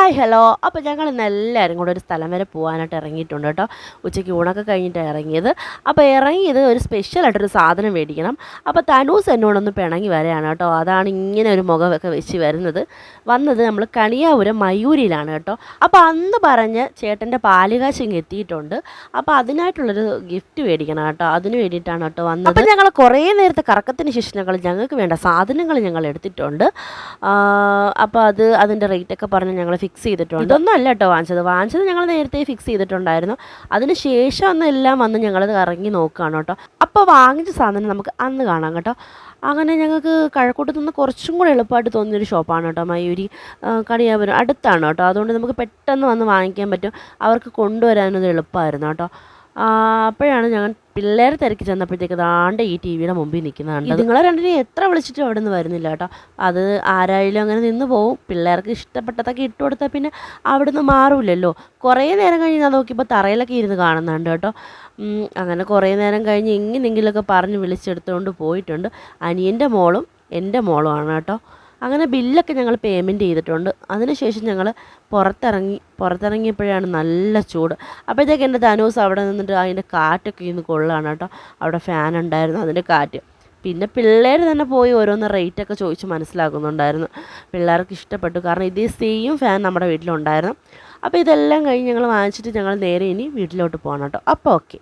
Hi hello. അപ്പോൾ ഞങ്ങൾ ഇന്ന് എല്ലാവരും കൂടെ ഒരു സ്ഥലം വരെ പോകാനായിട്ട് ഇറങ്ങിയിട്ടുണ്ട് കേട്ടോ. ഉച്ചയ്ക്ക് ഊണൊക്കെ കഴിഞ്ഞിട്ടാണ് ഇറങ്ങിയത്. അപ്പോൾ ഇറങ്ങിയത് ഒരു സ്പെഷ്യലായിട്ടൊരു സാധനം മേടിക്കണം. അപ്പോൾ തനൂസ് എന്നോടൊന്ന് പിണങ്ങി വരെയാണ് കേട്ടോ. അതാണ് ഇങ്ങനെ ഒരു മുഖമൊക്കെ വെച്ച് വന്നത് നമ്മൾ കണിയാപുരം മയൂരിയിലാണ് കേട്ടോ. അപ്പോൾ അന്ന് പറഞ്ഞ് ചേട്ടൻ്റെ പാലുകാശ് ഇങ്ങ് എത്തിയിട്ടുണ്ട്. അപ്പോൾ അതിനായിട്ടുള്ളൊരു ഗിഫ്റ്റ് മേടിക്കണം കേട്ടോ. അതിന് വേണ്ടിയിട്ടാണ് കേട്ടോ വന്നത്. അപ്പോൾ ഞങ്ങൾ കുറേ നേരത്തെ കറക്കത്തിന് ശേഷം ഞങ്ങൾക്ക് വേണ്ട സാധനങ്ങൾ ഞങ്ങൾ എടുത്തിട്ടുണ്ട്. അപ്പോൾ അതിൻ്റെ റേറ്റൊക്കെ പറഞ്ഞ് ഞങ്ങൾ ഫിക്സ് ചെയ്തിട്ടുണ്ട്. ഇതൊന്നും അല്ല കേട്ടോ വാങ്ങിച്ചത് ഞങ്ങൾ നേരത്തെ ഫിക്സ് ചെയ്തിട്ടുണ്ടായിരുന്നു. അതിന് ശേഷം എല്ലാം വന്ന് ഞങ്ങളത് ഇറങ്ങി നോക്കുകയാണ് കേട്ടോ. അപ്പോൾ വാങ്ങിച്ച സാധനം നമുക്ക് അന്ന് കാണാം കേട്ടോ. അങ്ങനെ ഞങ്ങൾക്ക് കഴക്കൂട്ടത്തു നിന്ന് കുറച്ചും കൂടെ എളുപ്പമായിട്ട് തോന്നിയൊരു ഷോപ്പാണ് കേട്ടോ മയൂരി. കണിയാപുരം അടുത്താണ് കേട്ടോ. അതുകൊണ്ട് നമുക്ക് പെട്ടെന്ന് വന്ന് വാങ്ങിക്കാൻ പറ്റും. അവർക്ക് കൊണ്ടുവരാനത് എളുപ്പമായിരുന്നു കേട്ടോ. അപ്പോഴാണ് ഞങ്ങൾ പിള്ളേരെ തിരക്കി ചെന്നപ്പോഴത്തേക്ക് ദാണ്ട് ഈ ടി വിയുടെ മുമ്പിൽ നിൽക്കുന്നതാണ്. നിങ്ങളെ രണ്ടിനെയും എത്ര വിളിച്ചിട്ടും അവിടെ നിന്ന് വരുന്നില്ല കേട്ടോ. അത് ആരായാലും അങ്ങനെ നിന്ന് പോവും. പിള്ളേർക്ക് ഇഷ്ടപ്പെട്ടതൊക്കെ ഇട്ട് കൊടുത്താൽ പിന്നെ അവിടെ നിന്ന് മാറില്ലല്ലോ. കുറേ നേരം കഴിഞ്ഞ് ഞാൻ നോക്കിയപ്പോൾ തറയിലൊക്കെ ഇരുന്ന് കാണുന്നുണ്ട് കേട്ടോ. അങ്ങനെ കുറേ നേരം കഴിഞ്ഞ് എങ്ങനെയെങ്കിലുമൊക്കെ പറഞ്ഞ് വിളിച്ചെടുത്തുകൊണ്ട് പോയിട്ടുണ്ട്. അനിയൻ്റെ മോളും എൻ്റെ മോളുമാണ് കേട്ടോ. അങ്ങനെ ബില്ലൊക്കെ ഞങ്ങൾ പേയ്മെൻറ്റ് ചെയ്തിട്ടുണ്ട്. അതിനുശേഷം ഞങ്ങൾ പുറത്തിറങ്ങിയപ്പോഴാണ് നല്ല ചൂട്. അപ്പോഴത്തേക്ക് എൻ്റെ ധനൂസ് അവിടെ നിന്നിട്ട് അതിൻ്റെ കാറ്റൊക്കെ ഇന്ന് കൊള്ളാണ് കേട്ടോ. അവിടെ ഫാൻ ഉണ്ടായിരുന്നു, അതിൻ്റെ കാറ്റ്. പിന്നെ പിള്ളേർ തന്നെ പോയി ഓരോന്ന് റേറ്റൊക്കെ ചോദിച്ച് മനസ്സിലാക്കുന്നുണ്ടായിരുന്നു. പിള്ളേർക്ക് ഇഷ്ടപ്പെട്ടു. കാരണം ഇതേ സെയിം ഫാൻ നമ്മുടെ വീട്ടിലുണ്ടായിരുന്നു. അപ്പോൾ ഇതെല്ലാം കഴിഞ്ഞ് ഞങ്ങൾ വാങ്ങിച്ചിട്ട് ഞങ്ങൾ നേരെ ഇനി വീട്ടിലോട്ട് പോകണം കേട്ടോ. അപ്പോൾ ഓക്കെ.